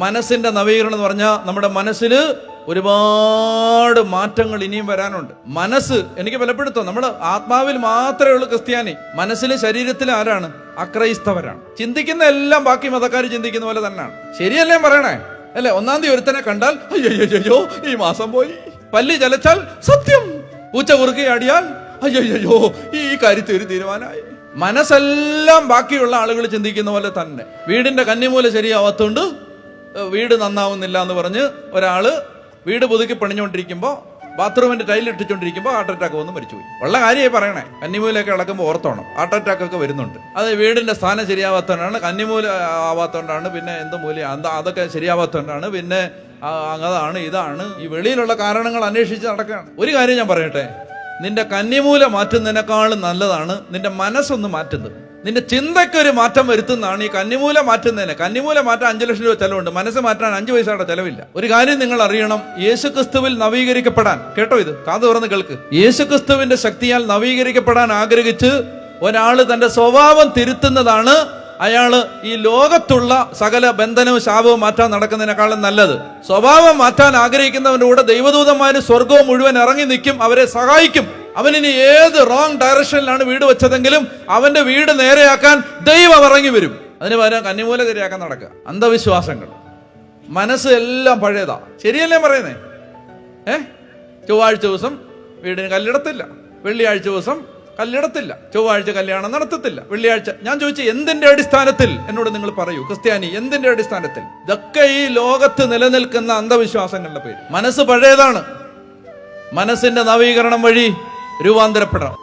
മനസ്സിന്റെ നവീകരണം എന്ന് പറഞ്ഞാൽ നമ്മുടെ മനസ്സിൽ ഒരുപാട് മാറ്റങ്ങൾ ഇനിയും വരാനുണ്ട്. മനസ്സ് എനിക്ക് ബലപ്പെടുത്തും. നമ്മൾ ആത്മാവിൽ മാത്രമേ ഉള്ളൂ ക്രിസ്ത്യാനി, മനസ്സിലും ശരീരത്തിലും ആരാണ്? അക്രൈസ്തവരാണ്. ചിന്തിക്കുന്ന എല്ലാം ബാക്കി മതക്കാർ ചിന്തിക്കുന്ന പോലെ തന്നെയാണ്. ശരിയല്ലേ പറയണേ? അല്ലെ? 1-ാം തീയതി ഒരുത്തനെ കണ്ടാൽ അയ്യോ ഈ മാസം പോയി, പല്ലി ചലച്ചാൽ സത്യം, പൂച്ച കുറുക്കിയാടിയാൽ അയ്യോ ഈ കാര്യത്തിൽ ഒരു തീരുമാനമായി. മനസ്സെല്ലാം ബാക്കിയുള്ള ആളുകൾ ചിന്തിക്കുന്ന പോലെ തന്നെ. വീടിന്റെ കന്നിമൂല ശരിയാവാത്തോണ്ട് വീട് നന്നാവുന്നില്ല എന്ന് പറഞ്ഞ് ഒരാള് വീട് പുതുക്കി പണിഞ്ഞുകൊണ്ടിരിക്കുമ്പോൾ ബാത്റൂമിന്റെ ടൈൽ ഇട്ടിച്ചോണ്ടിരിക്കുമ്പോൾ ഹാർട്ട് അറ്റാക്ക് വന്ന് മരിച്ചുപോയി. ഉള്ള കാര്യമായി പറയണേ. കന്നിമൂലയൊക്കെ ഇളക്കുമ്പോൾ ഓർത്തോണം, ഹാർട്ട് അറ്റാക്ക് ഒക്കെ വരുന്നുണ്ട്. അത് വീടിന്റെ സ്ഥാനം ശരിയാവാത്തോണ്ടാണ്, കന്നിമൂല ആവാത്തോണ്ടാണ്, പിന്നെ എന്ത് മൂല അതൊക്കെ ശരിയാവാത്തോണ്ടാണ്, പിന്നെ അതാണ് ഇതാണ്. ഈ വെളിയിലുള്ള കാരണങ്ങൾ അന്വേഷിച്ച് നടക്കുകയാണ്. ഒരു കാര്യം ഞാൻ പറയട്ടെ, നിന്റെ കന്നിമൂല മാറ്റുന്നതിനേക്കാളും നല്ലതാണ് നിന്റെ മനസ്സൊന്ന് മാറ്റുന്നത്. നിന്റെ ചിന്തയ്ക്കൊരു മാറ്റം വരുത്തുന്നതാണ് ഈ കന്നിമൂല മാറ്റുന്നതിന്. കന്നിമൂല മാറ്റാൻ 5 ലക്ഷം രൂപ ചെലവുണ്ട്, മനസ്സ് മാറ്റാൻ 5 പൈസയുടെ ചെലവില്ല. ഒരു കാര്യം നിങ്ങൾ അറിയണം, യേശുക്രിസ്തുവിൽ നവീകരിക്കപ്പെടാൻ, കേട്ടോ, ഇത് കാത് തുറന്ന് കേൾക്ക്, യേശുക്രിസ്തുവിന്റെ ശക്തിയാൽ നവീകരിക്കപ്പെടാൻ ആഗ്രഹിച്ച് ഒരാള് തന്റെ സ്വഭാവം തിരുത്തുന്നതാണ് അയാള് ഈ ലോകത്തുള്ള സകല ബന്ധനവും ശാപവും മാറ്റാൻ നടക്കുന്നതിനേക്കാളും നല്ലത്. സ്വഭാവം മാറ്റാൻ ആഗ്രഹിക്കുന്നവന്റെ കൂടെ ദൈവദൂതന്മാര് സ്വർഗവും മുഴുവൻ ഇറങ്ങി നിൽക്കും, അവരെ സഹായിക്കും. അവനിനി ഏത് റോങ് ഡയറക്ഷനിലാണ് വീട് വെച്ചതെങ്കിലും അവന്റെ വീട് നേരെയാക്കാൻ ദൈവം ഇറങ്ങി വരും. അതിന് പകരം കന്നിമൂല ശരിയാക്കാൻ നടക്കുക. അന്ധവിശ്വാസങ്ങൾ, മനസ്സ് എല്ലാം പഴയതാ. ശരിയല്ലേ പറയുന്നേ? ചൊവ്വാഴ്ച ദിവസം വീടിന് കല്ലിടത്തില്ല, വെള്ളിയാഴ്ച ദിവസം കല്ലിടത്തില്ല, ചൊവ്വാഴ്ച കല്യാണം നടത്തത്തില്ല, വെള്ളിയാഴ്ച. ഞാൻ ചോദിച്ചു, എന്തിന്റെ അടിസ്ഥാനത്തിൽ? എന്നോട് നിങ്ങൾ പറയൂ, ക്രിസ്ത്യാനി, എന്തിന്റെ അടിസ്ഥാനത്തിൽ? ഇതൊക്കെ ഈ ലോകത്ത് നിലനിൽക്കുന്ന അന്ധവിശ്വാസങ്ങളുടെ പേര്. മനസ്സ് പഴയതാണ്. മനസ്സിന്റെ നവീകരണം വഴി രൂപാന്തരപ്പെടണം.